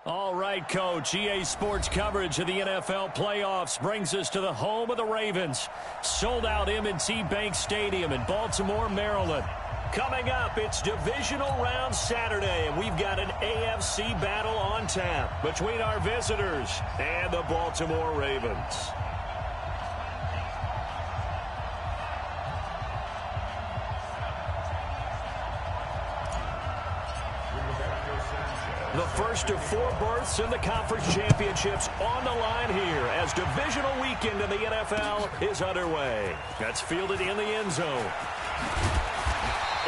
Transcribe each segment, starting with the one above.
All right, Coach. EA Sports coverage of the NFL playoffs brings us to the home of the Ravens. Sold-out M&T Bank Stadium in Baltimore, Maryland. Coming up, it's Divisional Round Saturday, and we've got an AFC battle on tap between our visitors and the Baltimore Ravens. The first of 4 berths in the conference championships on the line here as divisional weekend in the NFL is underway. That's fielded in the end zone.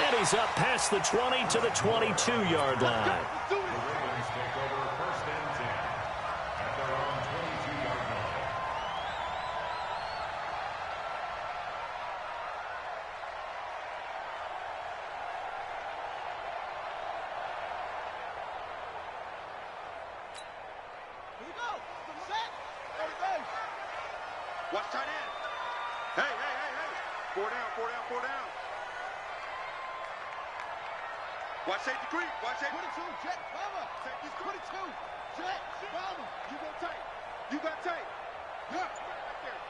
And he's up past the 20 to the 22-yard line. Watch tight end. Hey. 4 down. Watch safety creep. Watch safety. 22, jet, bomber. Safety's 22, jet, bomber. You go tight. You got tight. Yeah, right there.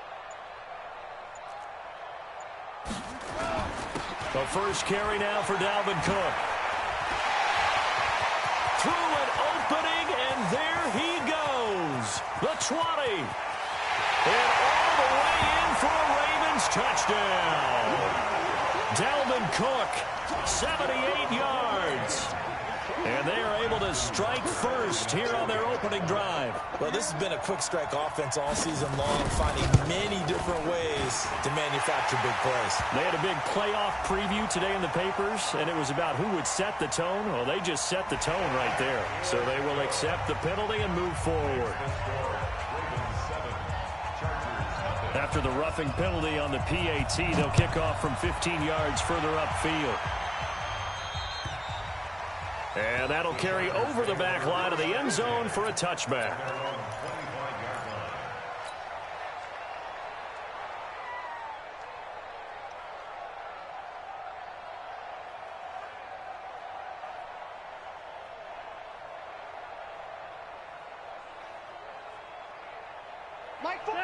The first carry now for Dalvin Cook. Through an opening, and there he goes. The 20. And all the way in for a Ravens touchdown. Dalvin Cook, 78 yards. And they are able to strike first here on their opening drive. Well, this has been a quick strike offense all season long, finding many different ways to manufacture big plays. They had a big playoff preview today in the papers, and it was about who would set the tone. Well, they just set the tone right there. So they will accept the penalty and move forward. After the roughing penalty on the PAT, they'll kick off from 15 yards further upfield. And that'll carry over the back line of the end zone for a touchback.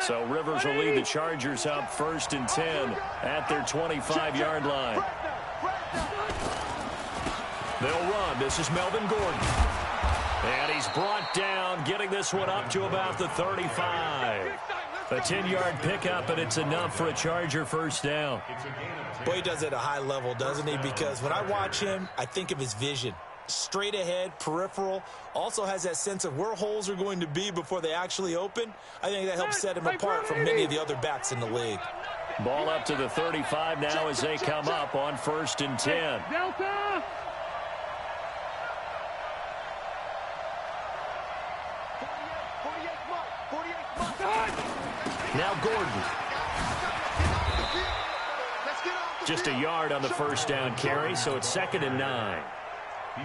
So Rivers will lead the Chargers up 1st and 10 at their 25-yard line. They'll run. This is Melvin Gordon. And he's brought down, getting this one up to about the 35. A 10-yard pickup, and it's enough for a Charger first down. Boy, he does it at a high level, doesn't he? Because when I watch him, I think of his vision. Straight ahead, peripheral, also has that sense of where holes are going to be before they actually open. I think that helps set him apart from many of the other backs in the league. Ball up to the 35 now as they come up on 1st and 10. Delta! Now Gordon. Just a yard on the first down carry, so it's 2nd and 9.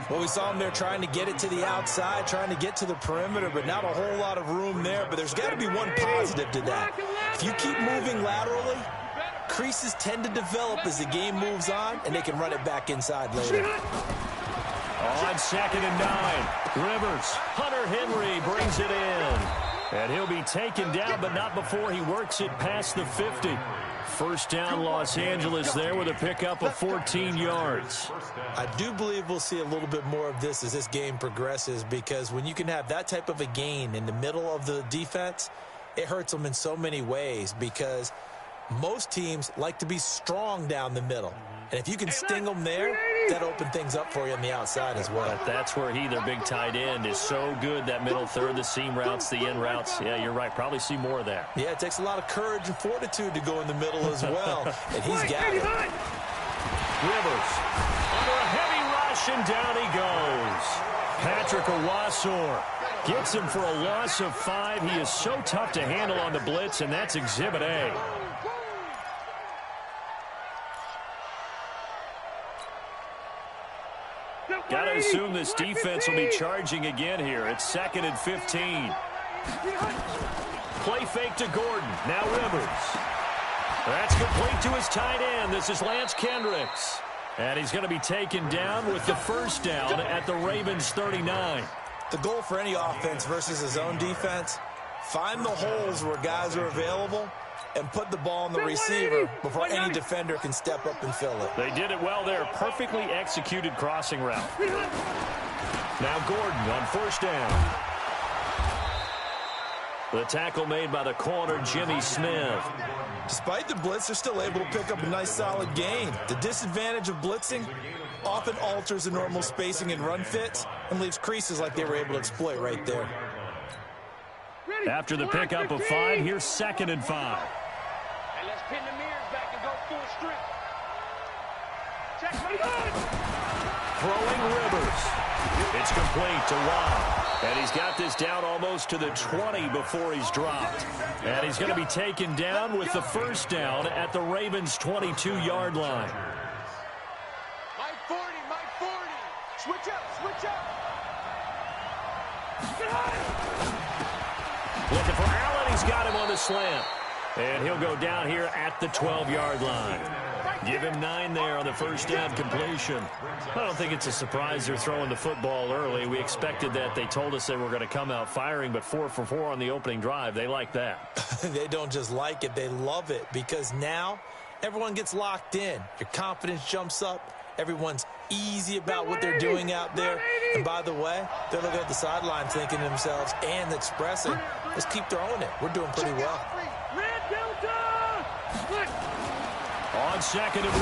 Well, we saw him there trying to get it to the outside, trying to get to the perimeter, but not a whole lot of room there. But there's got to be one positive to that. If you keep moving laterally, creases tend to develop as the game moves on, and they can run it back inside later. On 2nd and 9, Rivers. Hunter Henry brings it in. And he'll be taken down, but not before he works it past the 50. First down, Los Angeles there with a pickup of 14 yards. I do believe we'll see a little bit more of this as this game progresses, because when you can have that type of a gain in the middle of the defense, it hurts them in so many ways, because most teams like to be strong down the middle. And if you can sting them there, that opens things up for you on the outside as well. But that's where their big tight end, is so good, that middle third, the seam routes, the in routes. Yeah, you're right. Probably see more of that. Yeah, it takes a lot of courage and fortitude to go in the middle as well. And he's got it. Rivers under a heavy rush, and down he goes. Patrick Owasor gets him for a loss of 5. He is so tough to handle on the blitz, and that's Exhibit A. Got to assume this defense will be charging again here. It's 2nd and 15. Play fake to Gordon. Now Rivers. That's complete to his tight end. This is Lance Kendricks. And he's going to be taken down with the first down at the Ravens 39. The goal for any offense versus his own defense, find the holes where guys are available and put the ball on the receiver before any defender can step up and fill it. They did it well there. Perfectly executed crossing route. Now Gordon on first down. The tackle made by the corner, Jimmy Smith. Despite the blitz, they're still able to pick up a nice solid gain. The disadvantage of blitzing often alters the normal spacing and run fits and leaves creases like they were able to exploit right there. After the pickup of 5, here's 2nd and 5. And let's pin the mirrors back and go full strip. Check my Throwing Rivers. It's complete to Watt. And he's got this down almost to the 20 before he's dropped. And he's going to be taken down with the first down at the Ravens' 22-yard line. My 40, my 40. Switch up, switch up. Looking for Allen. He's got him on the slant. And he'll go down here at the 12-yard line. Give him 9 there on the first down completion. I don't think it's a surprise they're throwing the football early. We expected that. They told us they were going to come out firing, but 4 for 4 on the opening drive. They like that. They don't just like it. They love it because now everyone gets locked in. Your confidence jumps up. Everyone's easy about what they're doing out there. And by the way, they're looking at the sideline thinking to themselves and expressing, let's keep throwing it. We're doing pretty well. On 2nd and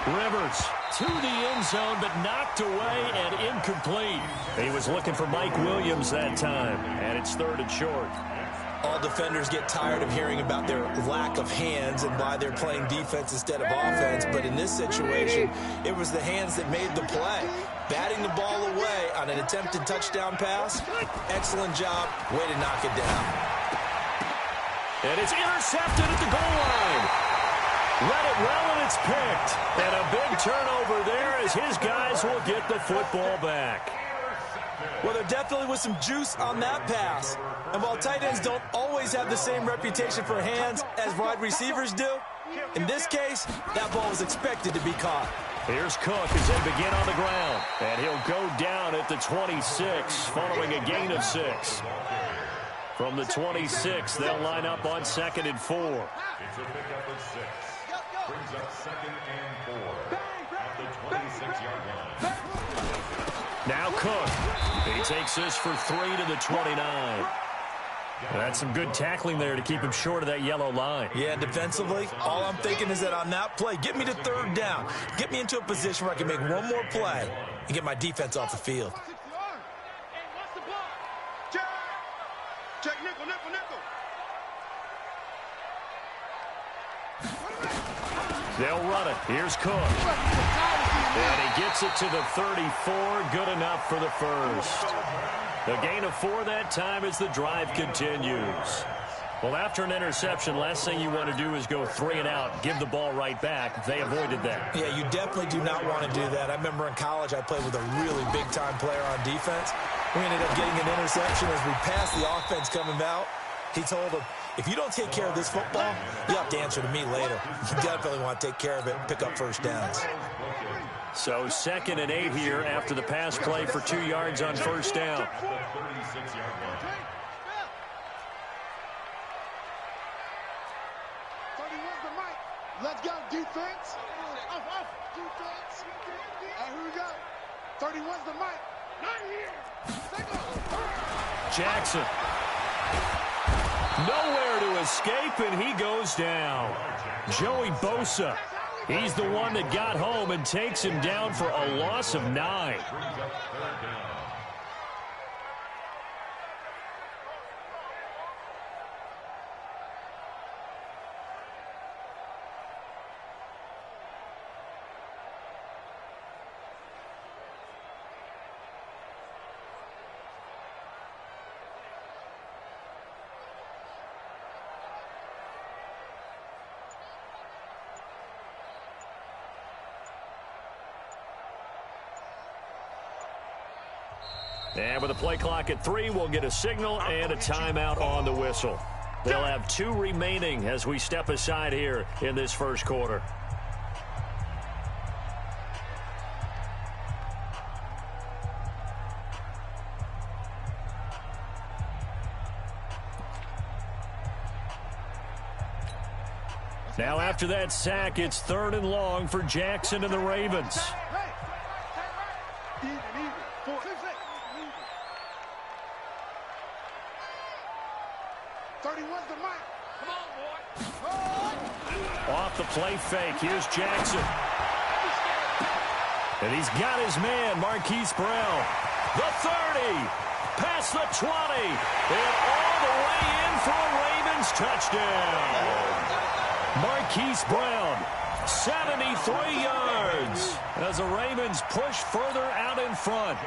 1, Rivers to the end zone, but knocked away and incomplete. He was looking for Mike Williams that time, and it's 3rd and short. All defenders get tired of hearing about their lack of hands and why they're playing defense instead of offense, but in this situation, it was the hands that made the play. Batting the ball away on an attempted touchdown pass, excellent job, way to knock it down. And it's intercepted at the goal line. Read it well, and it's picked. And a big turnover there as his guys will get the football back. Well, there definitely was some juice on that pass. And while tight ends don't always have the same reputation for hands as wide receivers do, in this case, that ball was expected to be caught. Here's Cook as they begin on the ground. And he'll go down at the 26 following a gain of 6. From the 26, they'll line up on 2nd and 4. It's a pickup of 6. Brings up 2nd and 4 at the 26-yard line. Now Cook. He takes this for 3 to the 29. That's some good tackling there to keep him short of that yellow line. Yeah, defensively, all I'm thinking is that on that play, get me to 3rd down. Get me into a position where I can make one more play and get my defense off the field. Check nickel, nickel, nickel. They'll run it. Here's Cook. And he gets it to the 34. Good enough for the first. The gain of 4 that time as the drive continues. Well, after an interception, last thing you want to do is go 3 and out, give the ball right back. They avoided that. Yeah, you definitely do not want to do that. I remember in college I played with a really big-time player on defense. We ended up getting an interception as we passed the offense coming out. He told him, if you don't take care of this football, you have to answer to me later. You definitely want to take care of it and pick up first downs. So 2nd and 8 here after the pass play for 2 yards on first down. Let's go, defense. Off, defense. And here we go. 31's the mic. Not here. Jackson. Nowhere to escape, and he goes down. Joey Bosa. He's the one that got home and takes him down for a loss of 9. And with the play clock at 3, we'll get a signal and a timeout on the whistle. They'll have 2 remaining as we step aside here in this first quarter. Now after that sack, it's 3rd and long for Jackson and the Ravens. Off the play fake, here's Jackson. And he's got his man, Marquise Brown. The 30, past the 20, and all the way in for a Ravens touchdown. Marquise Brown, 73 yards, as the Ravens push further out in front.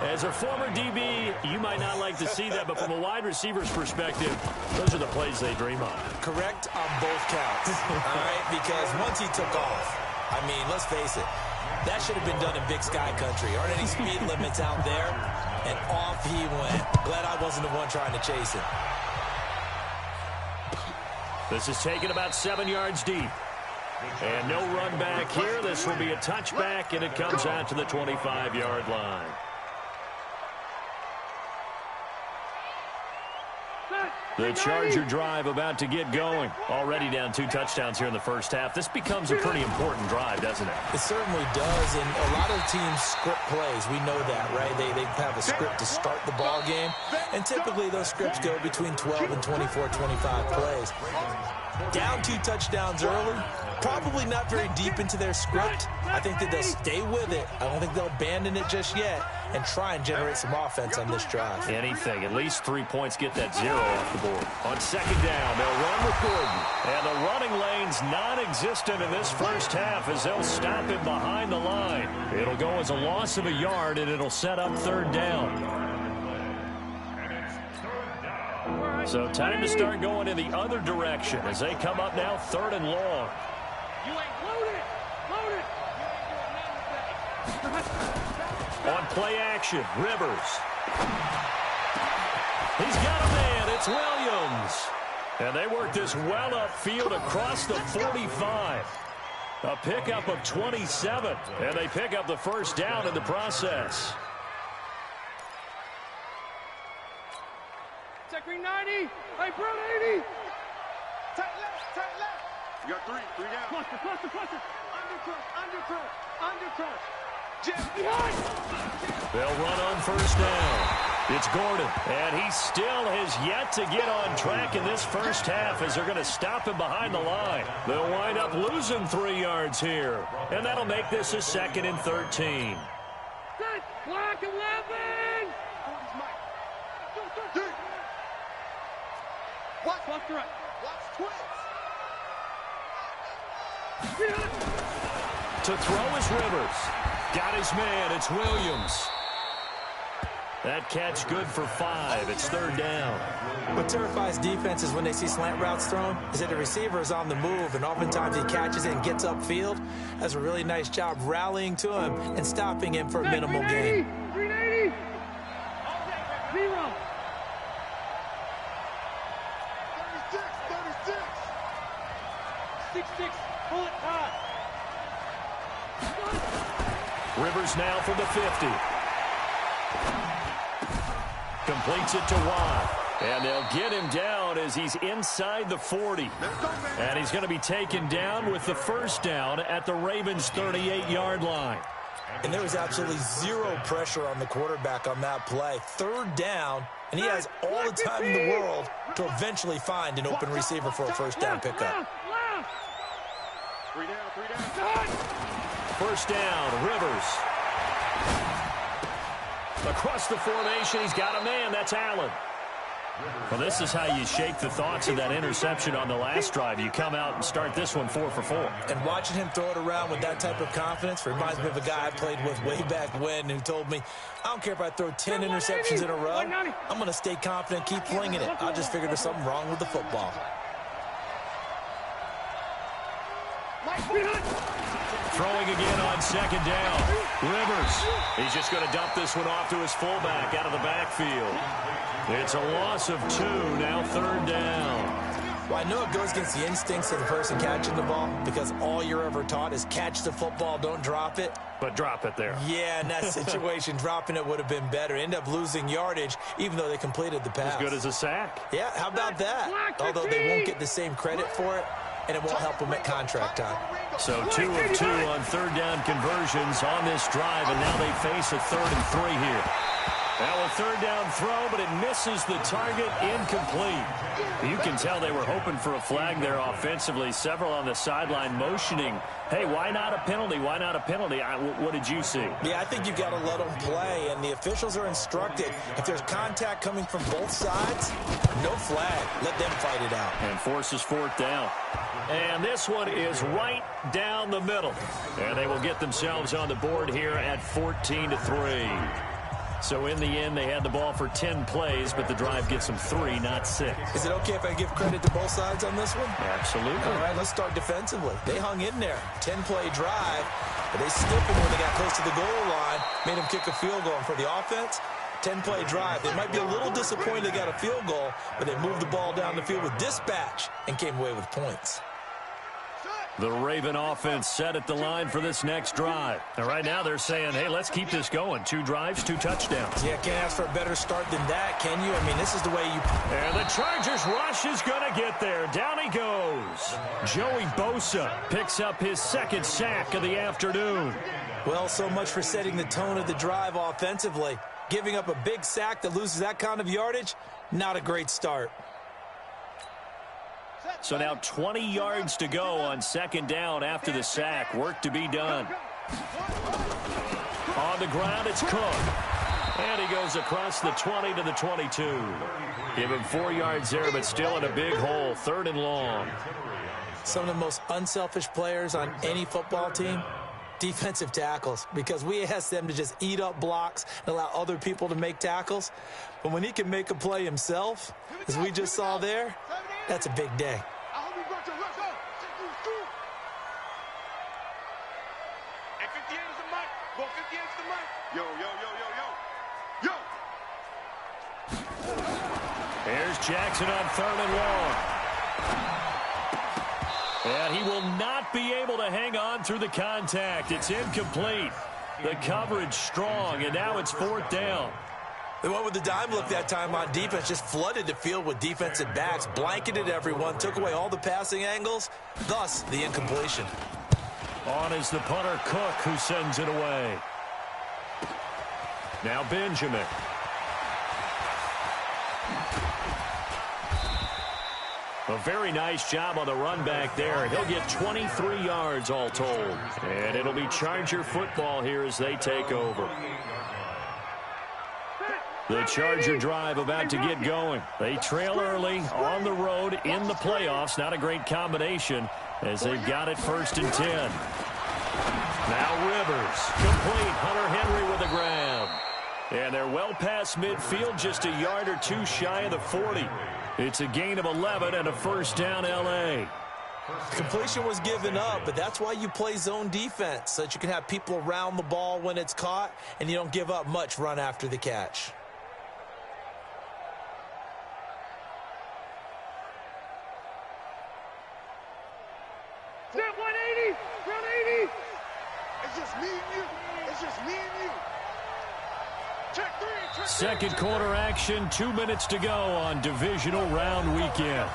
As a former DB, you might not like to see that, but from a wide receiver's perspective, those are the plays they dream of. Correct on both counts, all right? Because once he took off, I mean, let's face it, that should have been done in Big Sky Country. Aren't any speed limits out there? And off he went. Glad I wasn't the one trying to chase him. This is taken about 7 yards deep. And no run back here. This will be a touchback, and it comes out to the 25-yard line. The Charger drive about to get going. Already down 2 touchdowns here in the first half. This becomes a pretty important drive, doesn't it? It certainly does, and a lot of teams script plays. We know that, right? They have a script to start the ball game, and typically those scripts go between 12 and 24, 25 plays. Down 2 touchdowns early, probably not very deep into their script. I think that they'll stay with it. I don't think they'll abandon it just yet and try and generate some offense on this drive. Anything. At least 3 points, get that 0 off the board. On 2nd down, they'll run with Gordon. And the running lane's non-existent in this first half as they'll stop him behind the line. It'll go as a loss of a yard, and it'll set up 3rd down. So time to start going in the other direction as they come up now 3rd and long. You ain't loaded. On play action, Rivers. He's got a man. It's Williams. And they work this well upfield across the 45. A pickup of 27. And they pick up the first down in the process. Check green 90. Hey, Brown 80. Tight left. You got 3 down. Cluster. Undercut. Jeff behind. They'll run on first down. It's Gordon, and he still has yet to get on track in this first half as they're going to stop him behind the line. They'll wind up losing 3 yards here, and that'll make this a 2nd and 13. Block 11. Watch right. Watch twins. To throw is Rivers. Got his man. It's Williams. That catch good for 5. It's 3rd down. What terrifies defenses when they see slant routes thrown is that the receiver is on the move, and oftentimes he catches it and gets upfield. Does a really nice job rallying to him and stopping him for a minimal gain. 380. 0. 36. Pull it high. Rivers now from the 50. Completes it to Watt. And they'll get him down as he's inside the 40. And he's going to be taken down with the first down at the Ravens' 38-yard line. And there was absolutely 0 pressure on the quarterback on that play. 3rd down, and he has all the time in the world to eventually find an open receiver for a first down pickup. 3 down. First down, Rivers. Across the formation, he's got a man. That's Allen. Well, this is how you shake the thoughts of that interception on the last drive. You come out and start this one 4 for 4. And watching him throw it around with that type of confidence reminds me of a guy I played with way back when who told me, I don't care if I throw 10 interceptions in a row. I'm going to stay confident, keep flinging it. I just figured there's something wrong with the football. Throwing again on 2nd down. Rivers. He's just going to dump this one off to his fullback out of the backfield. It's a loss of 2, now 3rd down. Well, I know it goes against the instincts of the person catching the ball because all you're ever taught is catch the football, don't drop it. But drop it there. Yeah, in that situation, dropping it would have been better. End up losing yardage, even though they completed the pass. As good as a sack. Yeah, how about that? Although they won't get the same credit for it. and it won't help them at contract time. So 2 of 2 on third down conversions on this drive, and now they face a 3rd and 3 here. Now a third down throw, but it misses the target, incomplete. You can tell they were hoping for a flag there offensively. Several on the sideline motioning, hey, why not a penalty? Why not a penalty? What did you see? Yeah, I think you've got to let them play, and the officials are instructed. If there's contact coming from both sides, no flag. Let them fight it out. And forces 4th down. And this one is right down the middle. And they will get themselves on the board here at 14-3. So in the end, they had the ball for 10 plays, but the drive gets them 3, not 6. Is it okay if I give credit to both sides on this one? Absolutely. All right, let's start defensively. They hung in there. 10-play drive, but they skipped them when they got close to the goal line, made them kick a field goal. And for the offense, 10-play drive. They might be a little disappointed they got a field goal, but they moved the ball down the field with dispatch and came away with points. The Raven offense set at the line for this next drive. And right now they're saying, hey, let's keep this going. 2 drives, 2 touchdowns. Yeah, can't ask for a better start than that, can you? I mean, this is the way you... And the Chargers rush is going to get there. Down he goes. Joey Bosa picks up his 2nd sack of the afternoon. Well, so much for setting the tone of the drive offensively. Giving up a big sack that loses that kind of yardage, not a great start. So now 20 yards to go on 2nd down after the sack. Work to be done. On the ground, it's Cook. And he goes across the 20 to the 22. Give him 4 yards there, but still in a big hole. 3rd and long. Some of the most unselfish players on any football team, defensive tackles, because we ask them to just eat up blocks and allow other people to make tackles. But when he can make a play himself, as we just saw there, that's a big day. Yo, yo, yo, yo, yo. Yo. Here's Jackson on 3rd and long. And he will not be able to hang on through the contact. It's incomplete. The coverage strong, and now it's 4th down. They went with the dime look that time on defense, just flooded the field with defensive backs, blanketed everyone, took away all the passing angles, thus the incompletion. On is the punter, Cook, who sends it away. Now Benjamin. A very nice job on the run back there. He'll get 23 yards all told. And it'll be Charger football here as they take over. The Charger drive about to get going. They trail early on the road in the playoffs. Not a great combination as they've got it 1st and 10. Now Rivers. Complete. Hunter Henry with a grab. And they're well past midfield, just a yard or 2 shy of the 40. It's a gain of 11 and a 1st down L.A. Completion was given up, but that's why you play zone defense, so that you can have people around the ball when it's caught, and you don't give up much run after the catch. Snap 180, 180. It's just me and you. It's just me and you. Check 3. Second quarter action, 2 minutes to go on divisional round weekend.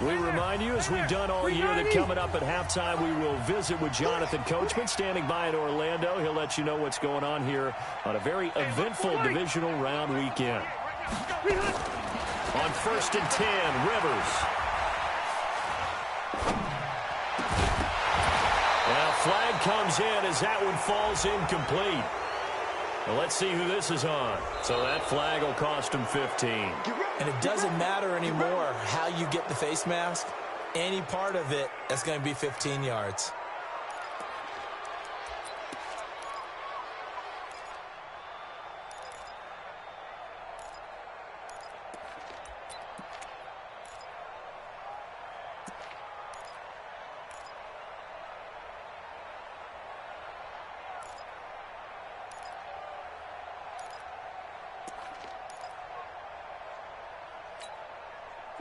We remind you, as we've done all year, that coming up at halftime, we will visit with Jonathan Coachman, standing by in Orlando. He'll let you know what's going on here on a very eventful divisional round weekend. On 1st and 10, Rivers. Now, flag comes in as that one falls incomplete. Well, let's see who this is on. So that flag will cost him 15. And it doesn't matter anymore how you get the face mask. Any part of it, that's going to be 15 yards.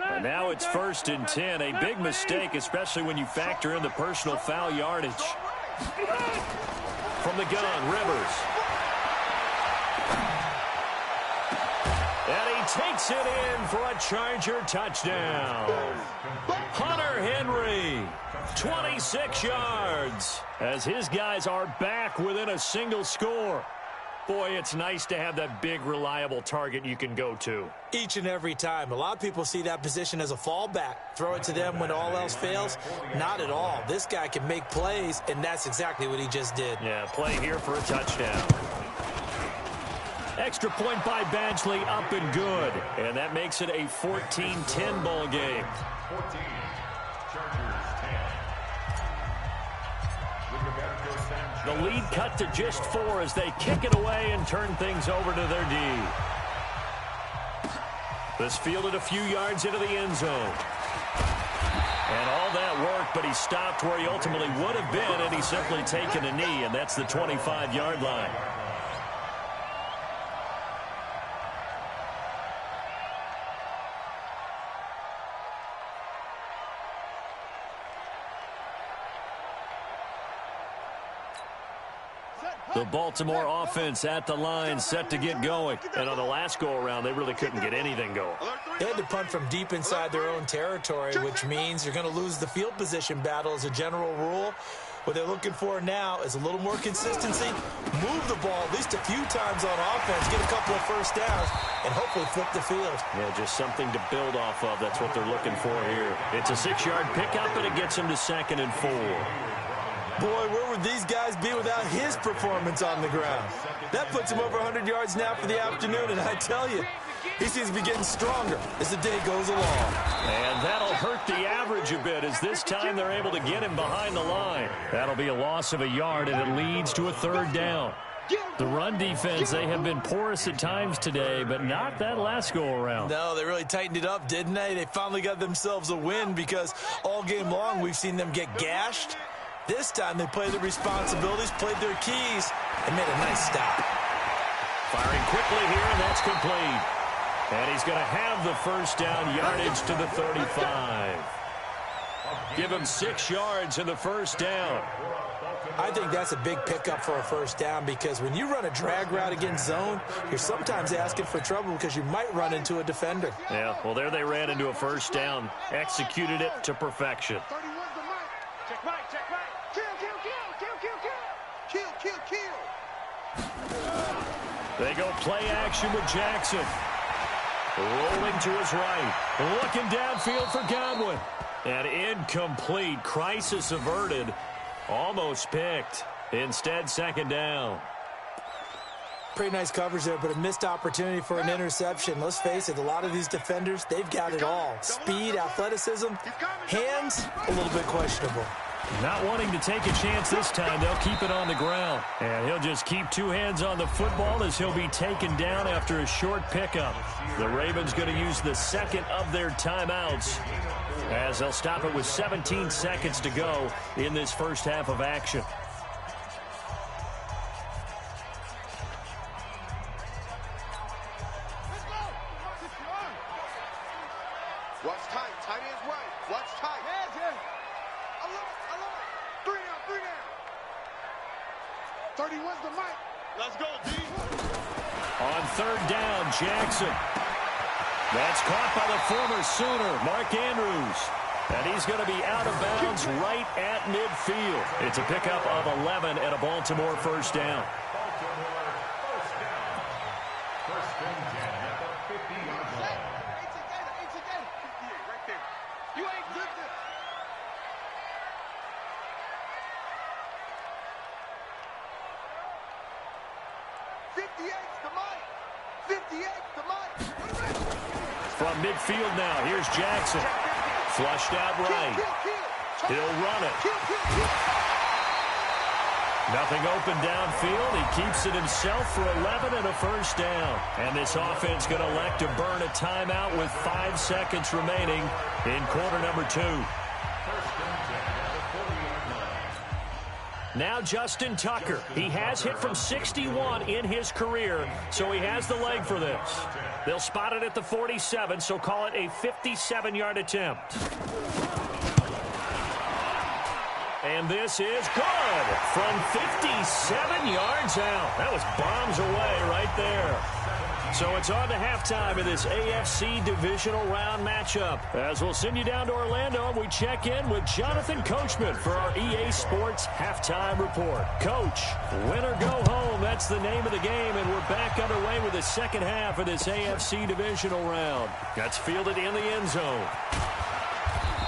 And now it's 1st and 10. A big mistake, especially when you factor in the personal foul yardage. From the gun, Rivers. And he takes it in for a Charger touchdown. Hunter Henry, 26 yards, as his guys are back within a single score. Boy, it's nice to have that big, reliable target you can go to. Each and every time. A lot of people see that position as a fallback. Throw it to them when all else fails. Not at all. This guy can make plays, and that's exactly what he just did. Yeah, play here for a touchdown. Extra point by Badgley, up and good. And that makes it a 14-10 ball game. 14, Chargers 10. The lead cut to just 4 as they kick it away and turn things over to their D. This fielded a few yards into the end zone. And all that work, but he stopped where he ultimately would have been, and he's simply taken a knee, and that's the 25-yard line. The Baltimore offense at the line, set to get going. And on the last go-around, they really couldn't get anything going. They had to punt from deep inside their own territory, which means you're going to lose the field position battle as a general rule. What they're looking for now is a little more consistency, move the ball at least a few times on offense, get a couple of first downs, and hopefully flip the field. Yeah, just something to build off of. That's what they're looking for here. It's a 6-yard pickup, and it gets him to 2nd and 4. Boy, where would these guys be without his performance on the ground? That puts him over 100 yards now for the afternoon, and I tell you, he seems to be getting stronger as the day goes along. And that'll hurt the average a bit, as this time they're able to get him behind the line. That'll be a loss of a yard, and it leads to a 3rd down. The run defense, they have been porous at times today, but not that last go-around. No, they really tightened it up, didn't they? They finally got themselves a win, because all game long we've seen them get gashed. This time they played their responsibilities, played their keys, and made a nice stop. Firing quickly here, and that's complete. And he's going to have the first down yardage to the 35. Give him 6 yards in the first down. I think that's a big pickup for a first down, because when you run a drag route against zone, you're sometimes asking for trouble because you might run into a defender. Yeah, well, there they ran into a first down, executed it to perfection. 31's the mic. Check right, check right. Kill, kill, kill, kill, kill, kill. Kill, kill, kill. They go play action with Jackson. Rolling to his right. Looking downfield for Godwin. And incomplete. Crisis averted. Almost picked. Instead, 2nd down. Pretty nice coverage there, but a missed opportunity for an interception. Let's face it, a lot of these defenders, they've got it all. Speed, athleticism, hands, a little bit questionable. Not wanting to take a chance this time, they'll keep it on the ground. And he'll just keep 2 hands on the football as he'll be taken down after a short pickup. The Ravens going to use the 2nd of their timeouts, as they'll stop it with 17 seconds to go in this first half of action. Watch tight. Tight end's right. Watch tight. I love it. 3 down. 31's the mic. Let's go, D. On 3rd down, Jackson. That's caught by the former Sooner, Mark Andrews. And he's going to be out of bounds right at midfield. It's a pickup of 11 and a Baltimore first down. First and 10 at the 50-yard line. Right there. You ain't good there. From midfield now, here's Jackson. Flushed out right. He'll run it. Nothing open downfield. He keeps it himself for 11 and a first down. And this offense going to elect to burn a timeout with 5 seconds remaining in quarter number 2. Now Justin Tucker. He has hit from 61 in his career, so he has the leg for this. They'll spot it at the 47, so call it a 57-yard attempt. And this is good from 57 yards out. That was bombs away right there. So it's on to halftime in this AFC Divisional Round matchup. As we'll send you down to Orlando, we check in with Jonathan Coachman for our EA Sports Halftime Report. Coach, win or go home, that's the name of the game, and we're back underway with the second half of this AFC Divisional Round. That's fielded in the end zone.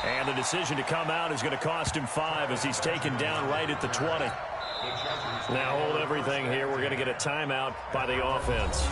And the decision to come out is going to cost him 5 as he's taken down right at the 20. Now hold everything here. We're going to get a timeout by the offense.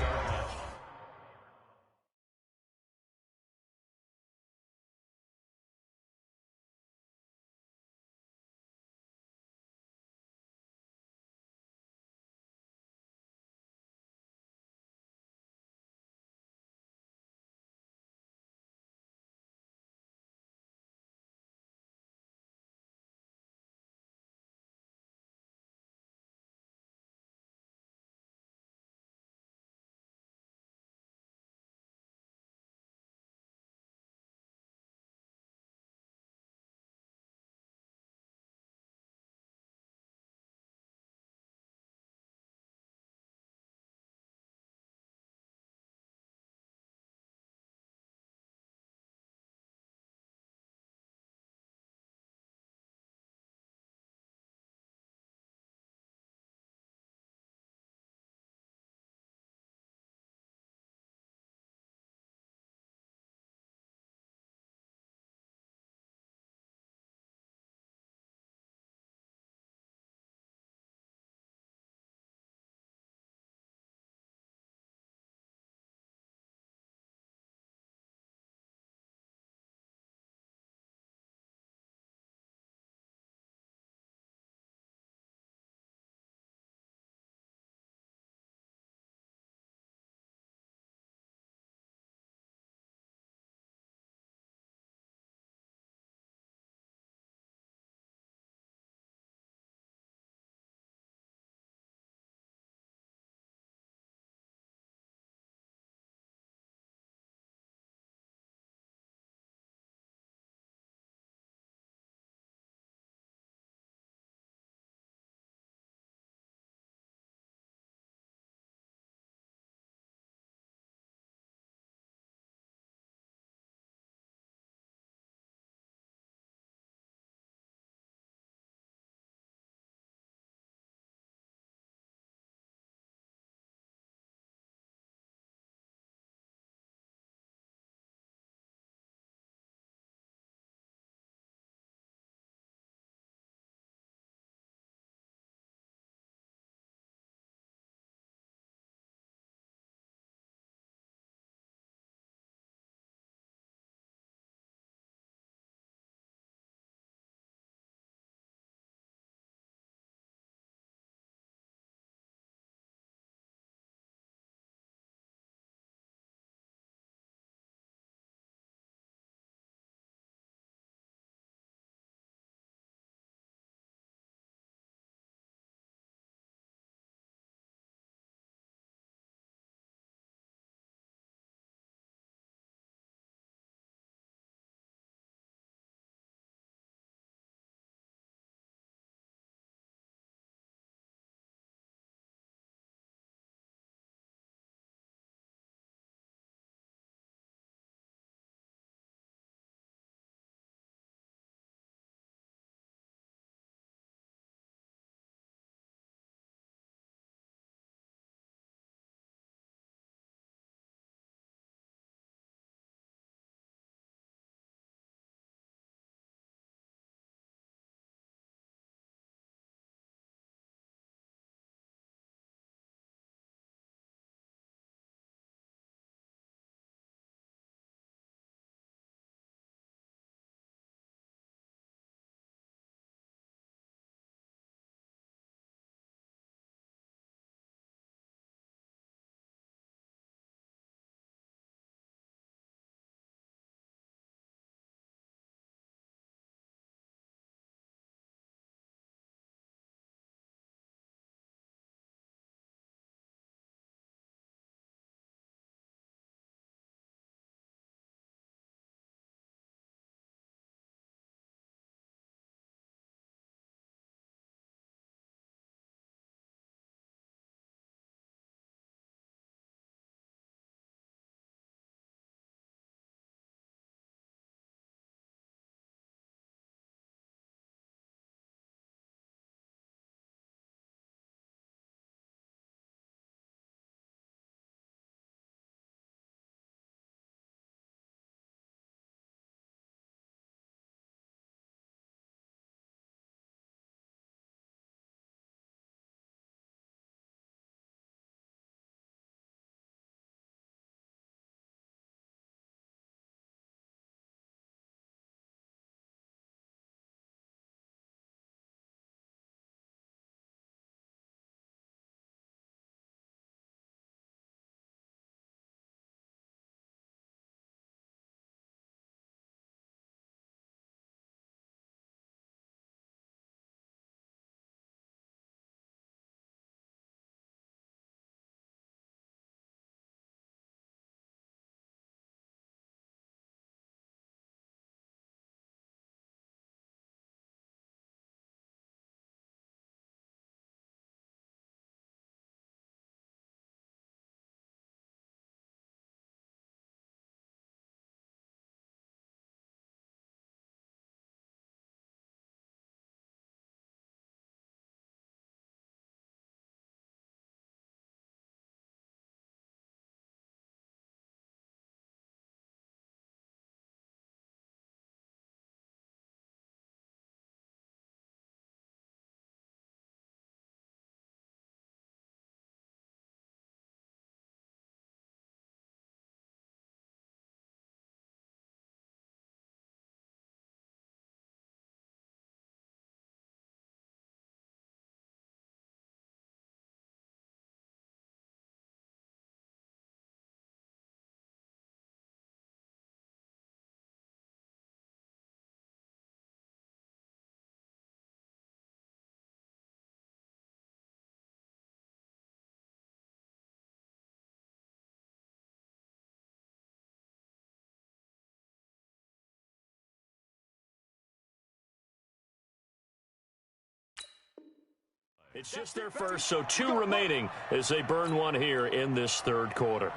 It's just their first, so 2 remaining as they burn one here in this third quarter.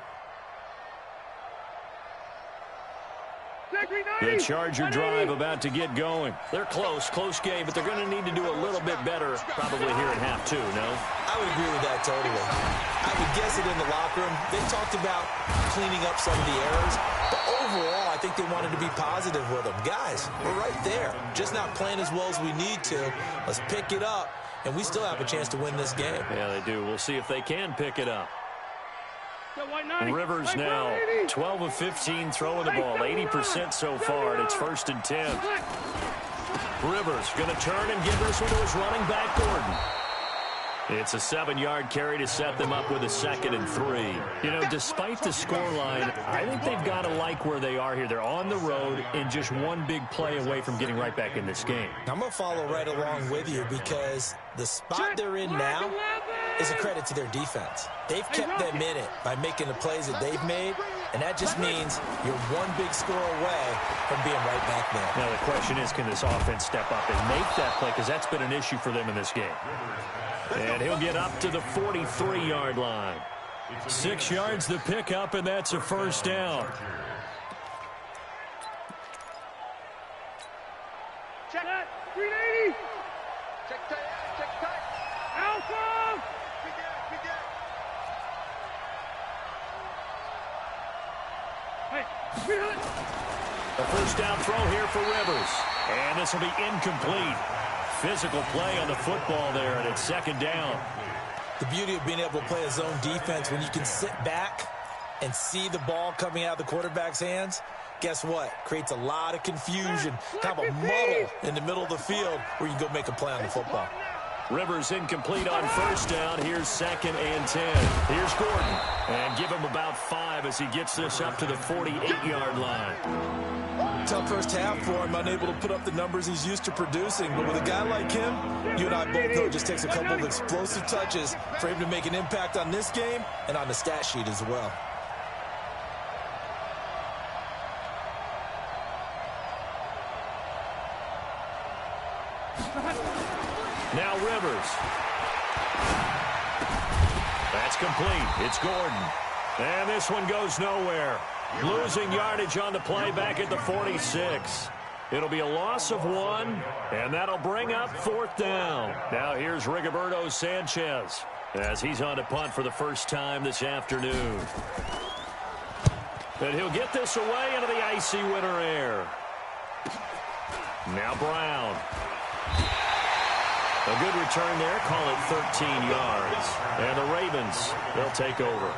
The Charger drive about to get going. They're close game, but they're going to need to do a little bit better probably here in half 2, no? I would agree with that totally. I would guess it in the locker room. They talked about cleaning up some of the errors, but overall, I think they wanted to be positive with them. Guys, we're right there. Just not playing as well as we need to. Let's pick it up, and we still have a chance to win this game. Yeah, they do. We'll see if they can pick it up. Rivers now 12 of 15 throwing the ball, 80% so far, and it's 1st and 10. Rivers going to turn and give this one to his running back, Gordon. It's a 7-yard carry to set them up with a 2nd and 3. You know, despite the scoreline, I think they've got to like where they are here. They're on the road and just one big play away from getting right back in this game. I'm going to follow right along with you because the spot they're in now is a credit to their defense. They've kept them in it by making the plays that they've made, and that just means you're one big score away from being right back there. Now the question is, can this offense step up and make that play? Because that's been an issue for them in this game. And he'll get up to the 43-yard line. 6 yards the pickup, and that's a 1st down. Check that. 380. Check tight. Check tight. Alpha. Pick it. Hey. A 1st down throw here for Rivers. And this will be incomplete. Physical play on the football there, and it's 2nd down. The beauty of being able to play a zone defense when you can sit back and see the ball coming out of the quarterback's hands, guess what? Creates a lot of confusion, kind of a muddle in the middle of the field where you can go make a play on the football. Rivers incomplete on 1st down. Here's 2nd and 10. Here's Gordon. And give him about 5 as he gets this up to the 48-yard line. Tough first half for him, unable to put up the numbers he's used to producing. But with a guy like him, you and I both know it just takes a couple of explosive touches for him to make an impact on this game and on the stat sheet as well. Now Rivers. That's complete. It's Gordon. And this one goes nowhere. Losing yardage on the play back at the 46. It'll be a loss of 1, and that'll bring up 4th down. Now here's Rigoberto Sanchez as he's on to punt for the first time this afternoon. And he'll get this away into the icy winter air. Now Brown. A good return there. Call it 13 yards. And the Ravens, they'll take over.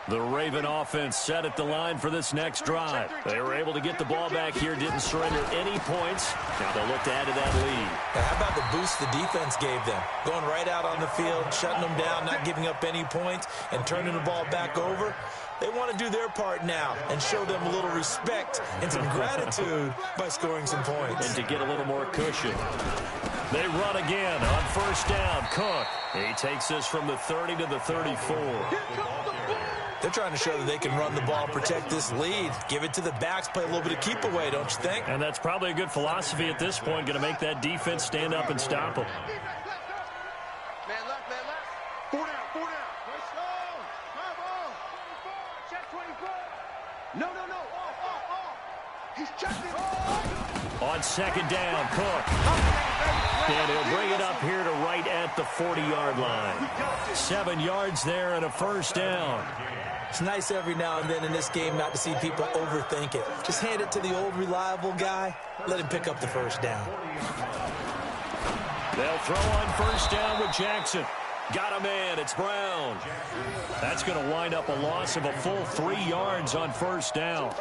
The Raven offense set at the line for this next drive. They were able to get the ball back here, didn't surrender any points. Now they'll look to add to that lead. Now, how about the boost the defense gave them? Going right out on the field, shutting them down, not giving up any points, and turning the ball back over. They want to do their part now and show them a little respect and some gratitude by scoring some points. And to get a little more cushion. They run again on 1st down. Cook. He takes this from the 30 to the 34. They're trying to show that they can run the ball, protect this lead, give it to the backs, play a little bit of keep away, don't you think? And that's probably a good philosophy at this point, going to make that defense stand up and stop them. Man left. 4 down. Let's go. Come on. 24. Check 24. No. Off. He's checking. On 2nd down, Cook. And he'll bring it up here to right at the 40-yard line. 7 yards there and a 1st down. It's nice every now and then in this game not to see people overthink it. Just hand it to the old reliable guy. Let him pick up the 1st down. They'll throw on 1st down with Jackson. Got a man. It's Brown. That's going to wind up a loss of a full 3 yards on 1st down.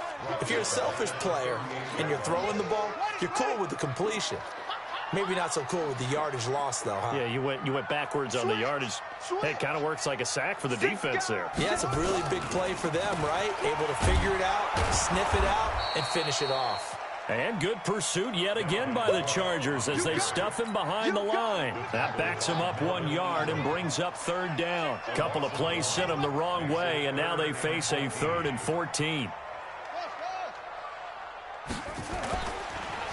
If you're a selfish player and you're throwing the ball, you're cool with the completion. Maybe not so cool with the yardage loss, though, huh? Yeah, you went backwards on the yardage. Hey, it kind of works like a sack for the defense there. Yeah, it's a really big play for them, right? Able to figure it out, sniff it out, and finish it off. And good pursuit yet again by the Chargers as they stuff him behind the line. That backs him up 1 yard and brings up 3rd down. Couple of plays sent him the wrong way, and now they face a 3rd and 14.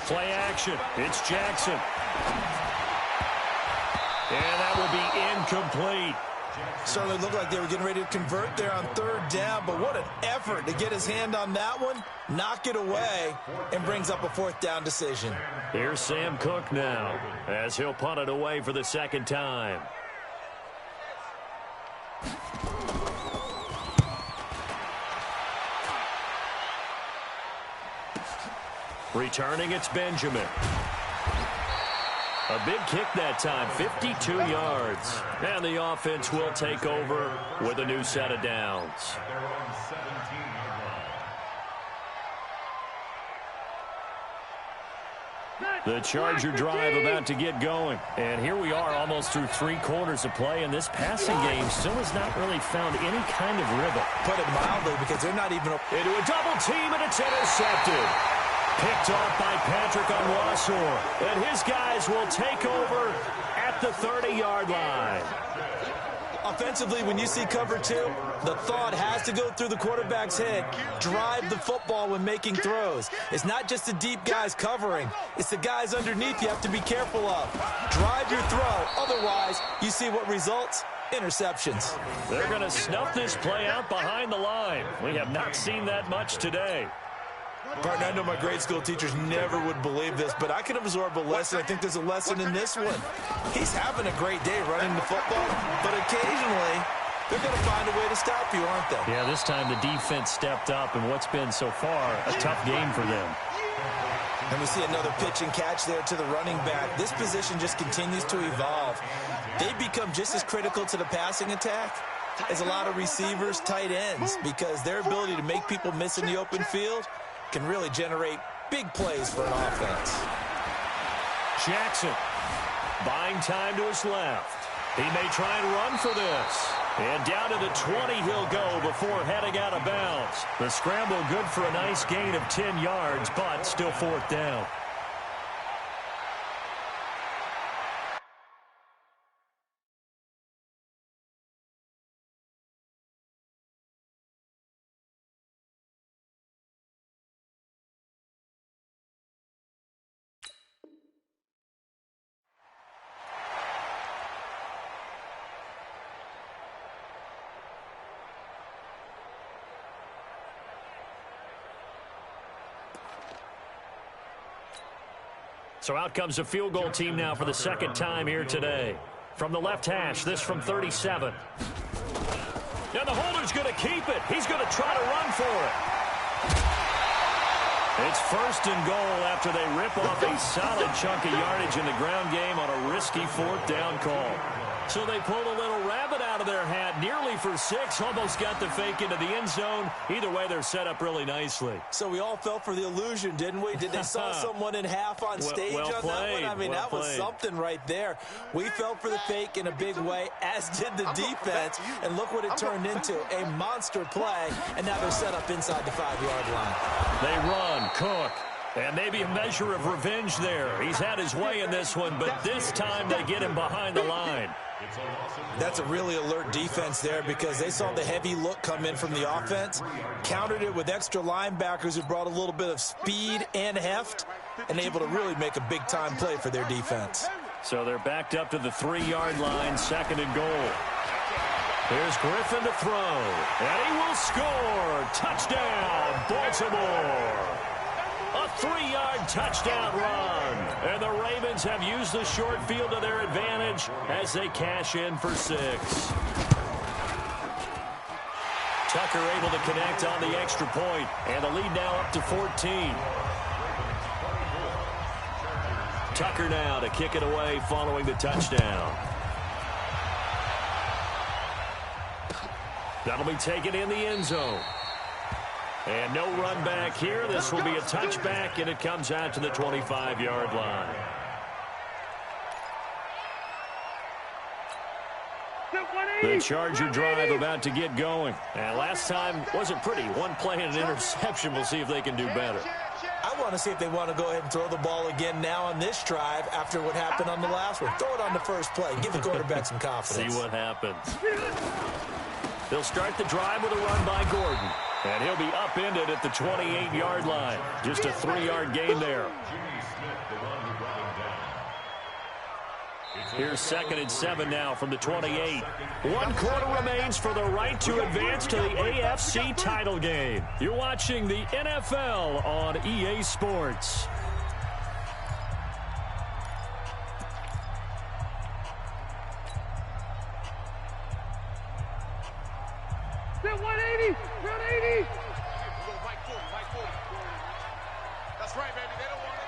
Play action. It's Jackson. And that will be incomplete. Certainly looked like they were getting ready to convert there on 3rd down, but what an effort to get his hand on that one, knock it away, and brings up a 4th down decision. Here's Sam Cook now as he'll punt it away for the 2nd time. Returning, it's Benjamin. A big kick that time, 52 yards. And the offense will take over with a new set of downs. The Charger drive about to get going. And here we are almost through 3 quarters of play, and this passing game still has not really found any kind of rhythm. Put it mildly, because they're not even... Into a double team, and it's intercepted. Picked off by Patrick Onwuasor. And his guys will take over at the 30-yard line. Offensively, when you see cover 2, the thought has to go through the quarterback's head. Drive the football when making throws. It's not just the deep guys covering. It's the guys underneath you have to be careful of. Drive your throw. Otherwise, you see what results? Interceptions. They're going to snuff this play out behind the line. We have not seen that much today. Partner, I know my grade school teachers never would believe this, but I can absorb a lesson. I think there's a lesson in this one. He's having a great day running the football, but occasionally they're going to find a way to stop you, aren't they? Yeah, this time the defense stepped up in what's been so far a tough game for them. And we see another pitch and catch there to the running back. This position just continues to evolve. They become just as critical to the passing attack as a lot of receivers, tight ends, because their ability to make people miss in the open field can really generate big plays for an offense. Jackson buying time to his left. He may try and run for this. And down to the 20 he'll go before heading out of bounds. The scramble good for a nice gain of 10 yards, but still 4th down. So out comes a field goal team now for the 2nd time here today. From the left hash, this from 37. And the holder's going to keep it. He's going to try to run for it. It's 1st and goal after they rip off a solid chunk of yardage in the ground game on a risky 4th down call. So they pulled a little rabbit out of their hat, nearly for 6, almost got the fake into the end zone. Either way, they're set up really nicely. So we all fell for the illusion, didn't we? Did they saw someone in half on stage on that one? I mean, that was something right there. We fell for the fake in a big way, as did the defense. And look what it turned into, a monster play. And now they're set up inside the 5-yard line. They run, Cook. And maybe a measure of revenge there. He's had his way in this one, but this time they get him behind the line. That's a really alert defense there because they saw the heavy look come in from the offense, countered it with extra linebackers who brought a little bit of speed and heft, and able to really make a big-time play for their defense. So they're backed up to the 3-yard line, 2nd and goal. Here's Griffin to throw, and he will score. Touchdown, Baltimore. A 3-yard touchdown run. And the Ravens have used the short field to their advantage as they cash in for 6. Tucker able to connect on the extra point, and the lead now up to 14. Tucker now to kick it away following the touchdown. That'll be taken in the end zone. And no run back here. This will be a touchback, and it comes out to the 25-yard line. The Charger drive about to get going. And last time wasn't pretty. One play and an interception. We'll see if they can do better. I want to see if they want to go ahead and throw the ball again now on this drive after what happened on the last one. Throw it on the first play. Give the quarterback some confidence. See what happens. They'll start the drive with a run by Gordon. And he'll be upended at the 28-yard line. Just a 3-yard gain there. Here's 2nd and 7 now from the 28. 1 quarter remains for the right to advance to the AFC title game. You're watching the NFL on EA Sports. They're 180. 180. That's right, baby. They don't want it.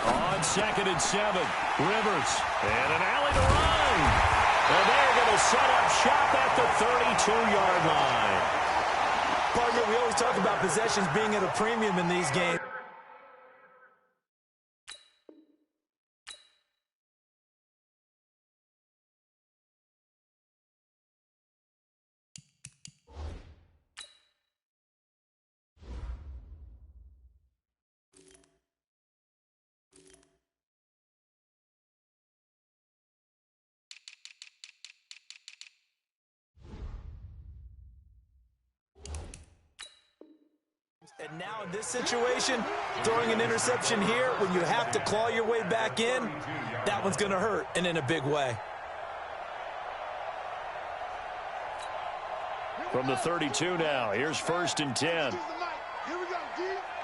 On 2nd and 7, Rivers. And an alley to run. And they're going to set up shop at the 32-yard line. Partner, we always talk about possessions being at a premium in these games. And now in this situation, throwing an interception here when you have to claw your way back in, that one's going to hurt, and in a big way. From the 32 now, here's 1st and 10. Here we go, D.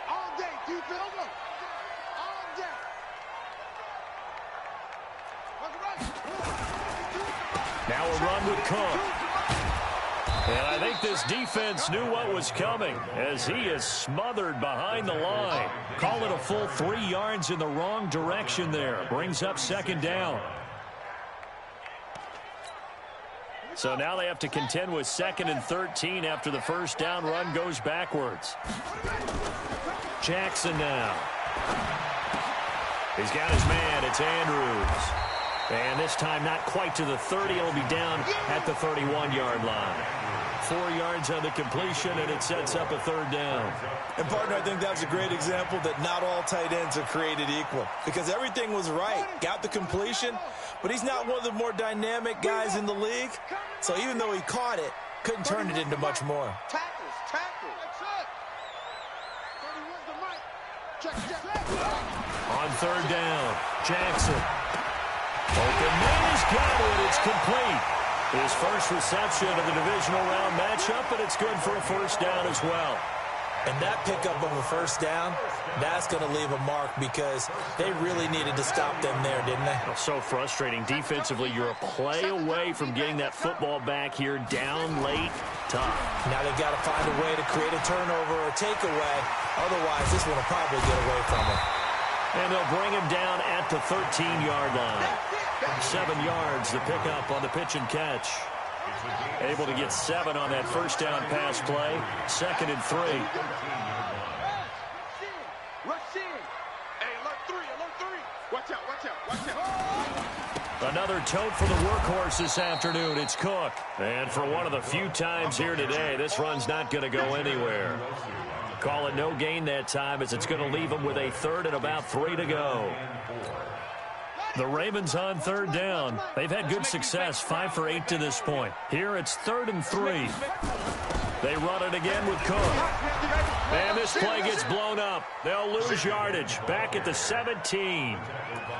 All day, defense. All day. Now a run with Cook. And I think this defense knew what was coming as he is smothered behind the line. Call it a full 3 yards in the wrong direction there. Brings up 2nd down. So now they have to contend with 2nd and 13 after the 1st down run goes backwards. Jackson now. He's got his man. It's Andrews. And this time not quite to the 30. It'll be down at the 31-yard line. 4 yards on the completion, and it sets up a 3rd down. And, partner, I think that's a great example that not all tight ends are created equal because everything was right. Got the completion, but he's not one of the more dynamic guys in the league. So even though he caught it, couldn't turn it into much more. Tackles. That's it. 31's the mic. Check. On 3rd down, Jackson. Open man has got it. It's complete. His first reception of the divisional round matchup, and it's good for a 1st down as well. And that pickup of a 1st down, that's going to leave a mark because they really needed to stop them there, didn't they? So frustrating. Defensively, you're a play away from getting that football back here down late. Tough. Now they've got to find a way to create a turnover or takeaway. Otherwise, this one will probably get away from them. And they'll bring him down at the 13-yard line. 7 yards, the pickup on the pitch and catch. Able to get 7 on that 1st down pass play. 2nd and 3. Rush in. Hey, alert 3. Watch out. Another tote for the workhorse this afternoon. It's Cook. And for one of the few times here today, this run's not going to go anywhere. Call it no gain that time as it's going to leave them with a 3rd and about 3 to go. The Ravens on 3rd down. They've had good success, 5 for 8 to this point. Here it's 3rd and 3. They run it again with Cook. And this play gets blown up. They'll lose yardage. Back at the 17.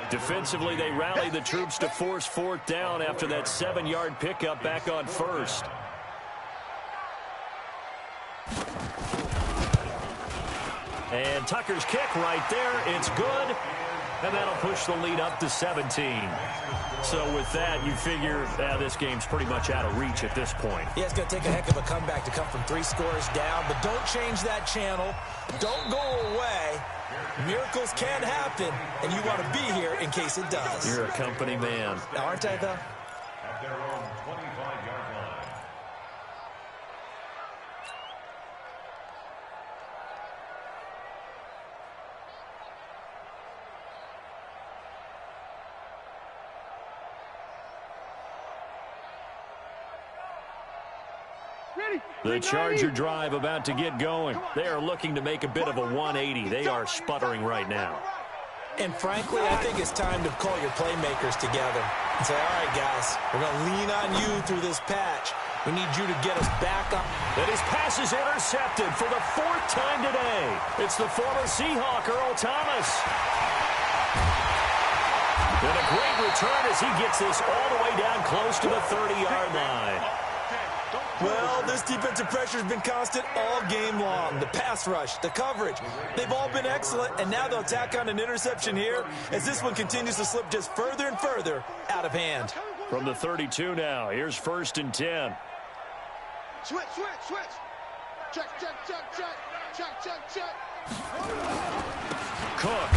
Defensively, they rally the troops to force 4th down after that 7-yard pickup back on 1st. And Tucker's kick right there. It's good. And that'll push the lead up to 17. So with that, you figure this game's pretty much out of reach at this point. Yeah, it's going to take a heck of a comeback to come from 3 scores down. But don't change that channel. Don't go away. Miracles can happen, and you want to be here in case it does. You're a company man. Aren't I, though? At their own 25-yard line. The Charger drive about to get going. They are looking to make a bit of a 180. They are sputtering right now. And frankly, I think it's time to call your playmakers together and say, all right, guys, we're going to lean on you through this patch. We need you to get us back up. And his pass is intercepted for the 4th time today. It's the former Seahawk, Earl Thomas. And a great return as he gets this all the way down close to the 30-yard line. Well, this defensive pressure has been constant all game long. The pass rush, the coverage, they've all been excellent, and now they'll tack on an interception here as this one continues to slip just further and further out of hand. From the 32 now, here's 1st and 10. Switch. Check. Cook.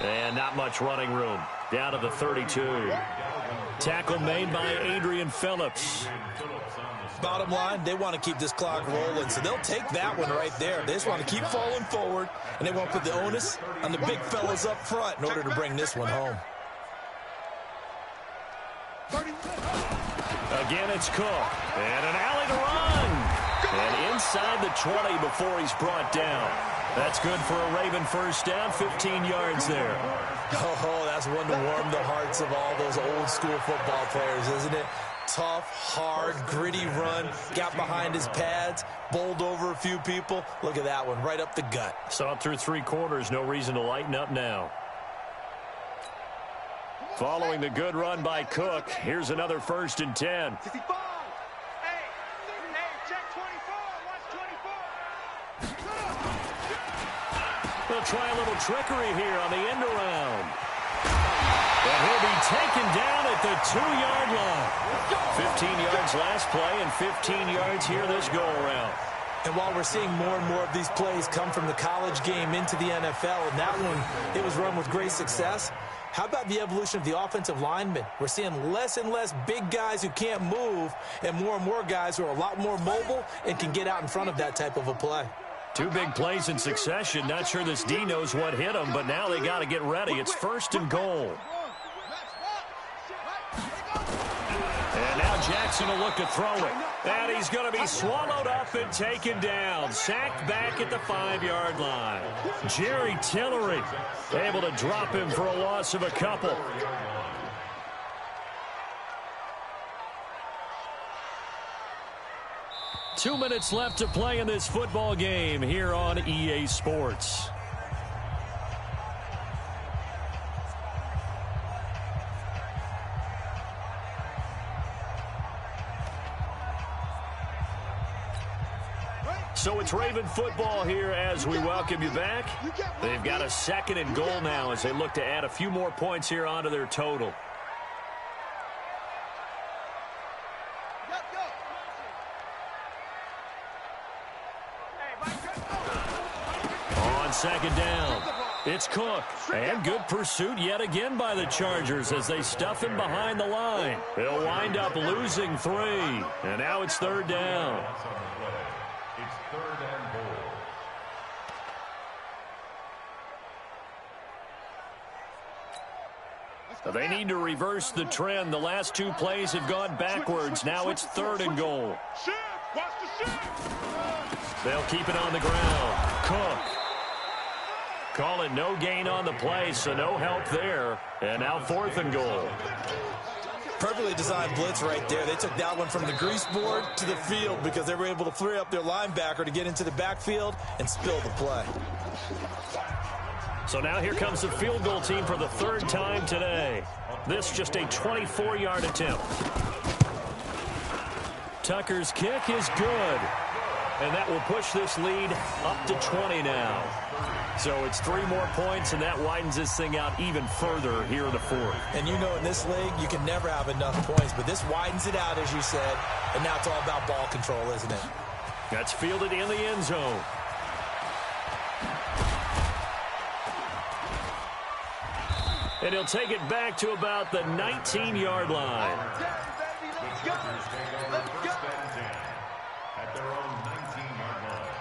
And not much running room. Down to the 32. Tackle made by Adrian Phillips. Bottom line, they want to keep this clock rolling, so they'll take that one right there. They just want to keep falling forward, and they want to put the onus on the big fellas up front in order to bring this one home. Again, it's Cook. And an alley to run. And inside the 20 before he's brought down. That's good for a Raven first down, 15 yards there. Oh, that's one to warm the hearts of all those old school football players, isn't it? Tough, hard, gritty run, got behind his pads, bowled over a few people. Look at that one, right up the gut. Saw it through 3 quarters, no reason to lighten up now. Following the good run by Cook, here's another 1st and 10. They'll try a little trickery here on the end around. And he'll be taken down at the 2-yard line. 15 yards last play and 15 yards here this go-around. And while we're seeing more and more of these plays come from the college game into the NFL, and that one, it was run with great success, how about the evolution of the offensive linemen? We're seeing less and less big guys who can't move and more guys who are a lot more mobile and can get out in front of that type of a play. 2 big plays in succession. Not sure this D knows what hit him, but now they got to get ready. It's 1st and goal. And now Jackson will look to throw it. And he's going to be swallowed up and taken down. Sacked back at the 5-yard line. Jerry Tillery able to drop him for a loss of a couple. Two minutes left to play in this football game here on EA Sports. So it's Raven football here as we welcome you back. They've got a 2nd and goal now as they look to add a few more points here onto their total. On 2nd down, it's Cook. And good pursuit yet again by the Chargers as they stuff him behind the line. They'll wind up losing 3. And now it's 3rd down. It's 3rd and goal. They need to reverse the trend. The last 2 plays have gone backwards. Now it's 3rd and goal. They'll keep it on the ground. Cook. Call it no gain on the play, so no help there. And now 4th and goal. Perfectly designed blitz right there. They took that one from the grease board to the field because they were able to free up their linebacker to get into the backfield and spill the play. So now here comes the field goal team for the 3rd time today. This just a 24-yard attempt. Tucker's kick is good. And that will push this lead up to 20 now. So it's 3 more points, and that widens this thing out even further here in the 4th. And you know in this league, you can never have enough points, but this widens it out, as you said, and now it's all about ball control, isn't it? That's fielded in the end zone. And he'll take it back to about the 19-yard line. At their own 19-yard line.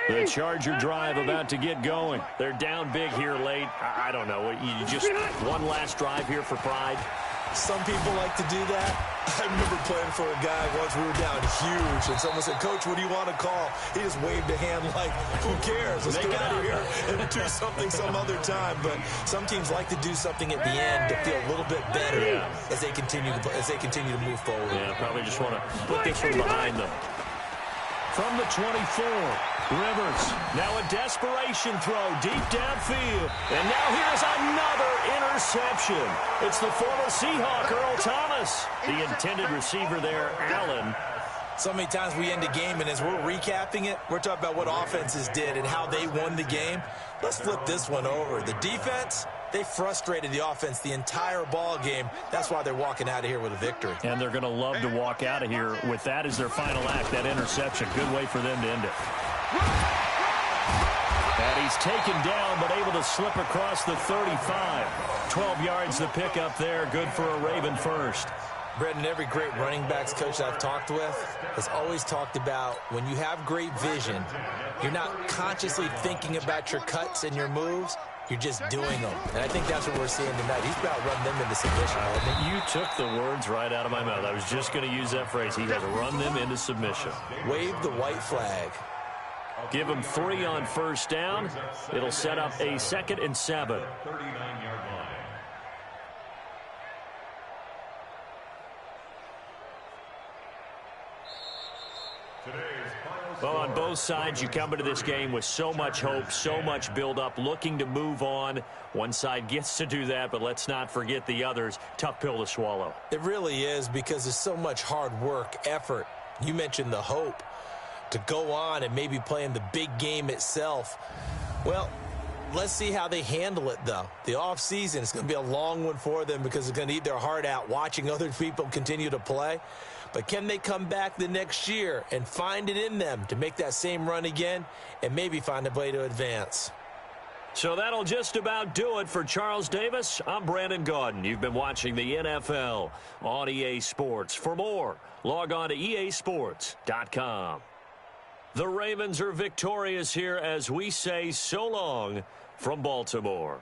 The Charger drive about to get going. They're down big here late. I don't know. You just one last drive here for pride. Some people like to do that. I remember playing for a guy once. We were down huge, and someone said, "Coach, what do you want to call?" He just waved a hand like, "Who cares? Let's get out of here and do something some other time." But some teams like to do something at the end to feel a little bit better as they continue to move forward. Yeah, probably just want to put this one behind them. From the 24, Rivers. Now a desperation throw deep downfield. And now here's another interception. It's the former Seahawk, Earl Thomas. The intended receiver there, Allen. So many times we end a game, and as we're recapping it, we're talking about what offenses did and how they won the game. Let's flip this one over. The defense, they frustrated the offense the entire ball game. That's why they're walking out of here with a victory. And they're going to love to walk out of here with that as their final act, that interception. Good way for them to end it. And he's taken down, but able to slip across the 35. 12 yards the pickup there. Good for a Raven first. Brendan, every great running backs coach I've talked with has always talked about when you have great vision, you're not consciously thinking about your cuts and your moves. You're just doing them. And I think that's what we're seeing tonight. He's about to run them into submission. You took the words right out of my mouth. I was just going to use that phrase. He has run them into submission. Wave the white flag. Give him 3 on first down. It'll set up a 2nd and 7. Well, on both sides, you come into this game with so much hope, so much build-up, looking to move on. One side gets to do that, but let's not forget the others. Tough pill to swallow. It really is, because there's so much hard work, effort. You mentioned the hope to go on and maybe play in the big game itself. Well, let's see how they handle it, though. The offseason is going to be a long one for them because they're going to eat their heart out watching other people continue to play. But can they come back the next year and find it in them to make that same run again and maybe find a way to advance? So that'll just about do it for Charles Davis. I'm Brandon Gaudin. You've been watching the NFL on EA Sports. For more, log on to easports.com. The Ravens are victorious here as we say so long from Baltimore.